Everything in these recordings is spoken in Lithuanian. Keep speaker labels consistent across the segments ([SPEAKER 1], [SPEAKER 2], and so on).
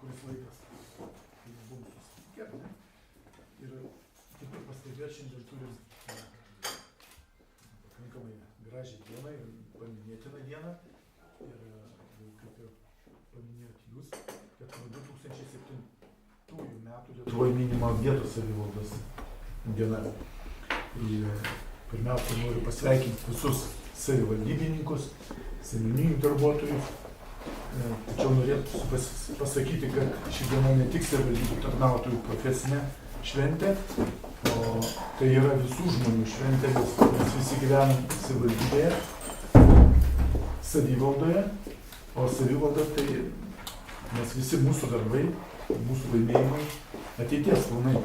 [SPEAKER 1] kuris laikas, kai buvom susitikę, ne? Ir kaip ir pastebėt, šiandien turim pakankamai gražią dieną ir paminėtiną dieną. Ir kaip ir paminėjot jūs, kad nuo 2007 metų Lietuvoje minima vietos savivaldos diena. Ir pirmiausia, noriu pasveikinti visus savivaldybininkus, seniūnijų darbuotojus. Tačiau norėtų pasakyti, kad ši diena ne tik savivaldybių tarnautojų profesinė šventė, o tai yra visų žmonių šventė, nes visi gyvenam savivaldybėje, savivaldoje, o savivalda tai mes visi mūsų darbai, mūsų laimėjimai, ateities planai.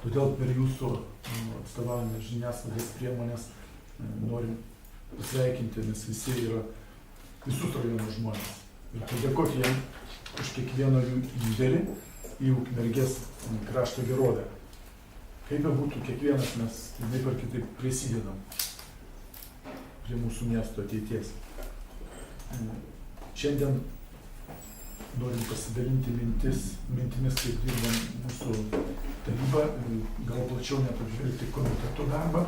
[SPEAKER 1] Todėl per jūsų atstovavimą žiniasklaidos priemonės norim pasveikinti, nes visi yra visus rajonų žmonės. Ir padėkoti jiem už kiekvieno jų indėlį į Ukmergės krašto gerovę. Kaip be būtų, kiekvienas mes vienaip ar kitaip prisidedam prie mūsų miesto ateities. Šiandien norim pasidalinti mintimis, kaip dirbam mūsų taryba, gal plačiau net apžvelgti komitetų darbą,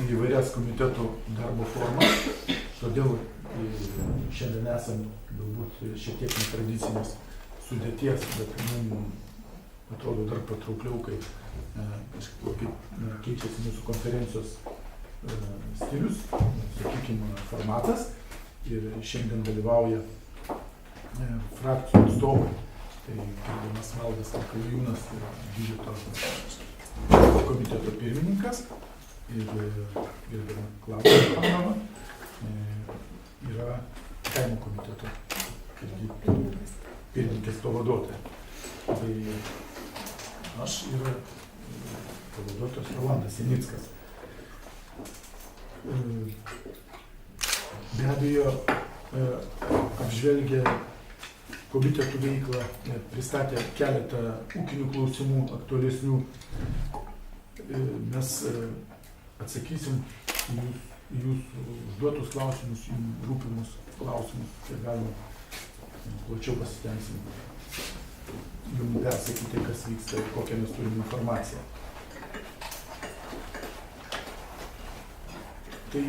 [SPEAKER 1] įvairias komitetų darbo formas. Todėl šiandien esam galbūt šiek tiek netradicinės sudėties, bet mums atrodo dar patraukliau, kaip keičiasi mūsų konferencijos stilius, sakykime, formatas. Ir šiandien dalyvauja frakcijų atstovai, tai gerbiamas Valdas Kalkajūnas, biudžeto komiteto pirmininkas, ir gerbiama Klaudija Panova yra kaimo komiteto pirmininkės pavaduotoja. Tai aš ir pavaduotojas Rolandas Janickas. Be abejo, apžvelgę komitetų veiklą, pristatė keletą ūkinių klausimų aktualesnių. Mes atsakysim į jūsų užduotus klausimus, jums rūpimus klausimus, kiek galima plačiau pasitengsim jums persakyti, kas vyksta ir kokią mes turim informaciją. Tai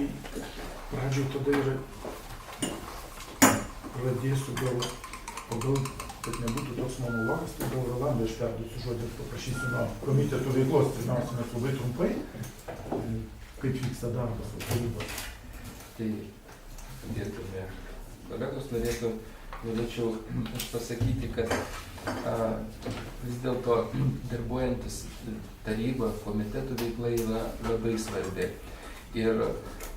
[SPEAKER 1] pradžioje tada ir pradėsiu pagal, kad nebūtų toks monologas, tai gal Rolando aš perduosiu žodį ir paprašysiu nuo komitetų veiklos. Pirmiausia, mes labai trumpai, kaip vyksta darbas tarybos.
[SPEAKER 2] Tai dėtume kolegos, norėčiau pasakyti, kad vis dėlto darbuojantis taryba, komitetų veikla yra labai svarbi. Ir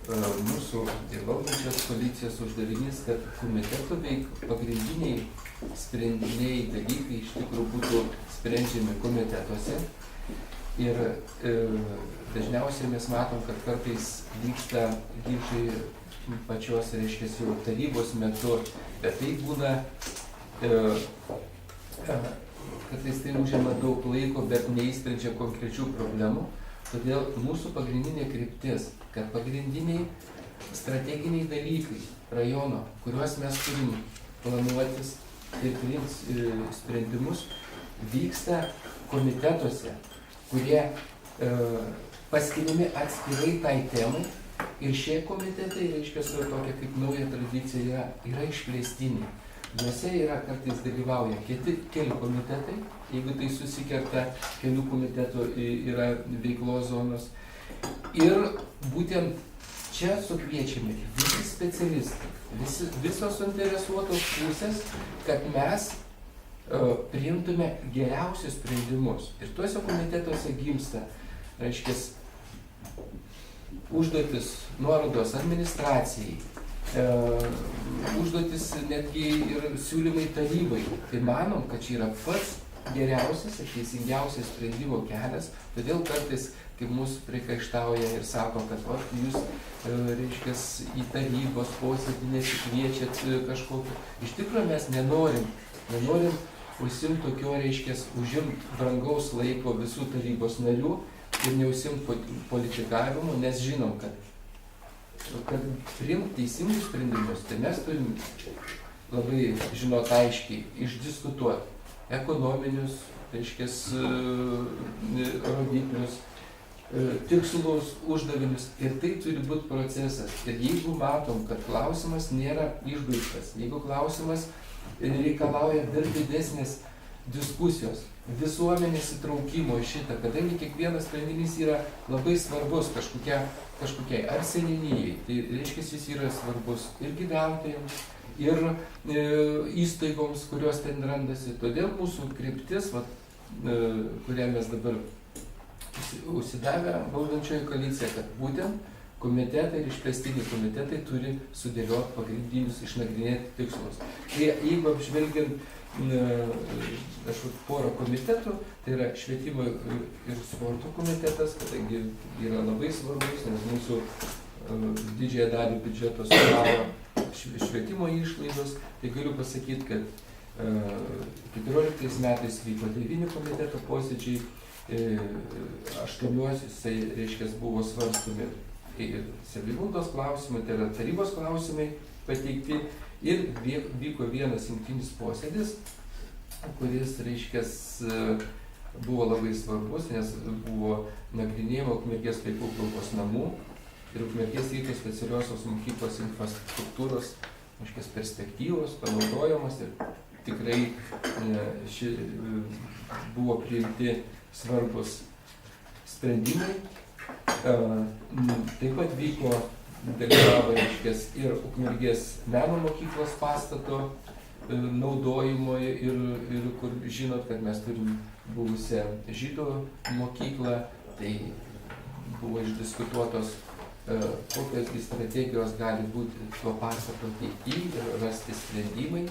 [SPEAKER 2] mūsų ir valdančios koalicijos uždavinys, kad komitetų pagrindiniai sprendiniai dalykai iš tikrųjų būtų sprendžiami komitetuose. Ir dažniausiai mes matom, kad kartais vyksta ginčai pačios, reiškia, jau tarybos metu, bet tai būna, kartais tai užima daug laiko, bet neįsprendžia konkrečių problemų. Todėl mūsų pagrindinė kryptis, kad pagrindiniai strateginiai dalykai rajono, kuriuos mes turim planuotis ir priimti sprendimus, vyksta komitetuose, kurie paskiriami atskirai tai temai. Ir šie komitetai, reiškia, tokia kaip nauja tradicija yra išplėstiniai. Juose yra kartais dalyvauja keli komitetai, jeigu tai susikerta kelių komitetų yra veiklos zonos. Ir būtent čia sukviečiami visi specialistai, visos suinteresuotos pusės, kad mes priimtume geriausius sprendimus. Ir tuose komitetuose gimsta, reiškia, užduotis, nuorodos administracijai, užduotis netgi ir siūlymai tarybai. Tai manom, kad čia yra pats geriausias ir teisingiausias sprendimo kelias, todėl kartais, kaip mūsų priekaištauja ir sako, kad jūs, reiškia, į tarybos posėdį nesikviečiat kažkokio. Iš tikrųjų mes nenorim užsiimti tokio, reiškia, užimt brangaus laiko visų tarybos narių ir neužsiimti politikavimu, nes žinom, kad priimti teisingus sprendimus, tai mes turim labai, žinot, aiškiai išdiskutuoti ekonominius, reiškia, rodiklius, tikslus, uždavinius. Ir tai turi būti procesas. Ir jeigu matom, kad klausimas nėra išbaigtas, jeigu klausimas reikalauja dar didesnės diskusijos, visuomenės įtraukimo į šitą, kadangi kiekvienas sprendinys yra labai svarbus kažkokiai ar seniūnijai, tai reiškia, jis yra svarbus ir gyventojams, ir įstaigoms, kurios ten randasi. Todėl mūsų kryptis, kurią mes dabar užsidavę valdančioji koalicija, kad būtent komitetai ir išplėstiniai komitetai turi sudėlioti pagrindinius, išnagrinėti tikslus. Jeigu apžvelgiant porą komitetų, tai yra švietimo ir sporto komitetas, kadangi yra labai svarbus, nes mūsų didžiąją dalį biudžeto sudaro švietimo išlaidos, tai galiu pasakyti, kad 14 metais vyko 9 komiteto posėdžiai, 8 jisai, reiškia, buvo svarstomi ir savivaldos klausimai, tai yra tarybos klausimai pateikti, ir vyko vienas jungtinis posėdis, kuris, reiškia, buvo labai svarbus, nes buvo nagrinėjama Ukmergės vaikų globos namų ir Ukmergės Rytų specialiosios mokyklos infrastruktūros, reiškia, perspektyvos, panaudojimas, ir tikrai buvo priimti svarbus sprendimai. Taip pat vyko, dalyvavo, reiškia, ir Ukmergės meno mokyklos pastato naudojimo, ir kur žinot, kad mes turim buvusią žydų mokyklą, tai buvo išdiskutuotos, kokios strategijos gali būti tuo pastato ateityje ir rasti sprendimai.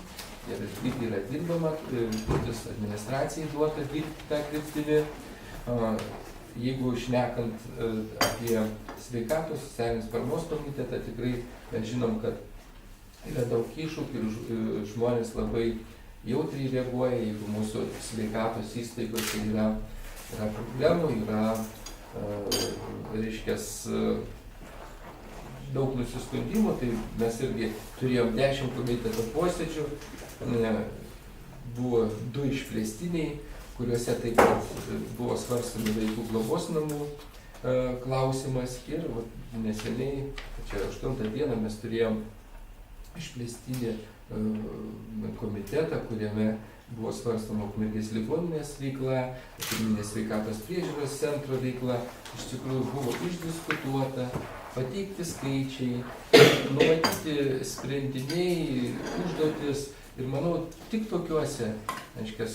[SPEAKER 2] Ir yra dirbama, administracijai duota dirbti tą kryptimį. Jeigu šnekant apie sveikatos socialinės paramos komitetą, tikrai mes žinom, kad yra daug iššūkių ir žmonės labai jautriai reaguoja, jeigu mūsų sveikatos įstaigose yra problemų, yra, reiškia, daug nusiskundimų, tai mes irgi turėjom 10 komiteto posėdžių, buvo 2 išplėstiniai, kuriuose taip pat buvo svarstomi vaikų globos namų klausimas, ir neseniai, čia 8 dieną, mes turėjom išplėstinį komitetą, kuriame buvo svarstoma Ukmergės ligoninės veikla, pirminės sveikatos priežiūros centro veikla. Iš tikrųjų buvo išdiskutuota, pateikti skaičiai, numatyti sprendiniai, užduotis, ir manau, tik tokiuose, aiškiai,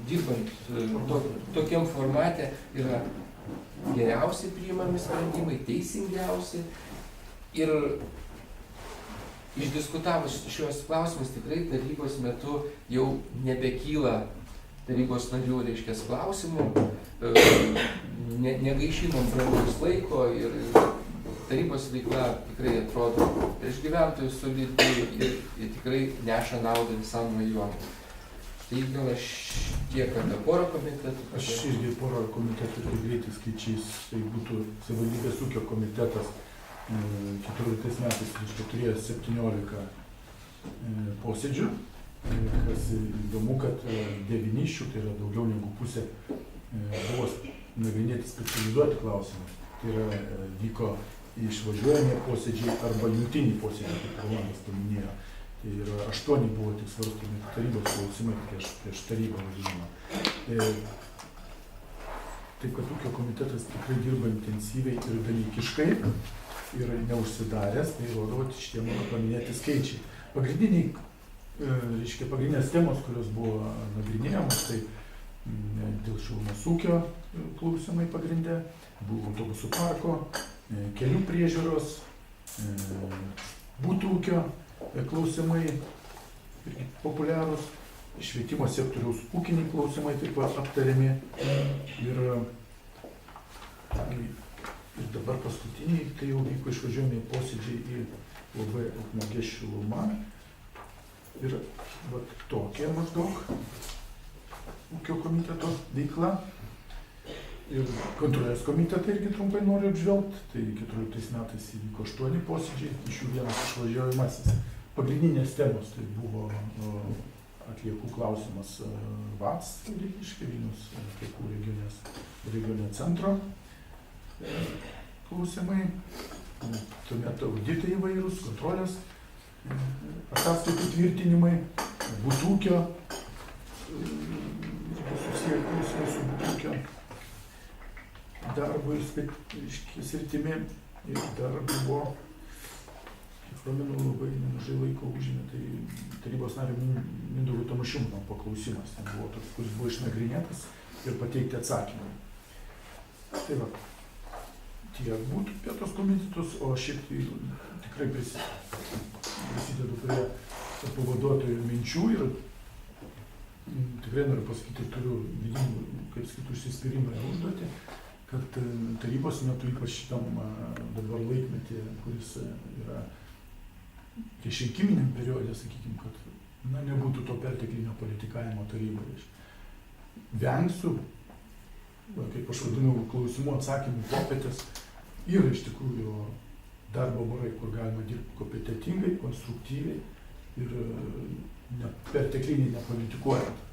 [SPEAKER 2] dirbant tokiam formate yra geriausiai priimami sprendimai, teisingiausi, ir išdiskutavus šios klausimus tikrai tarybos metu jau nebekyla tarybos narių, reiškia, klausimų, negaišinom brangaus laiko, ir tarybos veikla tikrai atrodo prieš gyventojus solidi ir tikrai neša naudą visam rajonui. Tai gal aš tiek apie porą komitetų.
[SPEAKER 1] Aš irgi porą komitetų ir greitai skaičiais, tai būtų savivaldybės ūkio komitetas 14 metais, reiškia, turėjo 17 posėdžių. Kas įdomu, kad 9 iš jų, tai yra daugiau negu pusė, buvo nagrinėti specializuoti klausimai. Tai yra vyko išvažiuojami posėdžiai arba jungtiniai posėdžiai, kaip Rolandas paminėjo. Tai yra 8 buvo tik svarstomi tarybos klausimai, prieš tarybą vadinamą. Taip, kad ūkio komitetas tikrai dirba intensyviai ir dalykiškai ir neužsidaręs, tai rodo šitie mano paminėti skaičiai. Pagrindinės temos, kurios buvo nagrinėjamos, tai dėl šilumos ūkio klausimai pagrindė, buvo autobusų parko, kelių priežiūros, butų ūkio klausimai populiarūs, švietimo sektoriaus ūkiniai klausimai taip pat aptariami, ir dabar paskutiniai, tai jau vyko išvažiuojami posėdžiai į labai Ukmergės šilumą, ir tokia maždaug ūkio komiteto veikla. Ir kontrolės komitetą irgi trumpai noriu apžvelgti. Tai 14 metais įvyko 8 posėdžiai, iš jų vienas išvažiuojamasis pagrindinės temos tai buvo atliekų klausimas VATS, reiškia Vilniaus atliekų regioninio centro klausimai, tuomet auditai įvairūs, kontrolės, ataskaitų tvirtinimai, butūkio, susiję klausimai su butūkio darbo ir sritimi, ir dar buvo, kiek pamenu, labai nemažai laiko užėmė, tai tarybos nario Mindaugo Tamošiūno paklausimas, ten buvo toks, kuris buvo išnagrinėtas ir pateikti atsakymą. Tai va, tiek būtų apie tos komitetus, o šiaip tai tikrai prisidedu prie pavaduotojų minčių ir tikrai noriu pasakyti, turiu vidinį, kaip sakyti, užsispyrimą ir užduotį, kad tarybos metu, ypač šitam dabar laikmetį, kuris yra priešrinkiminiam periode, sakykime, kad nebūtų to perteklinio politikavimo taryboje. Vengsiu, kaip aš vadinau, klausimų atsakymų popietės, yra iš tikrųjų darbo barai, kur galima dirbti kompetentingai, konstruktyviai ir pertekliniai nepolitikuojant.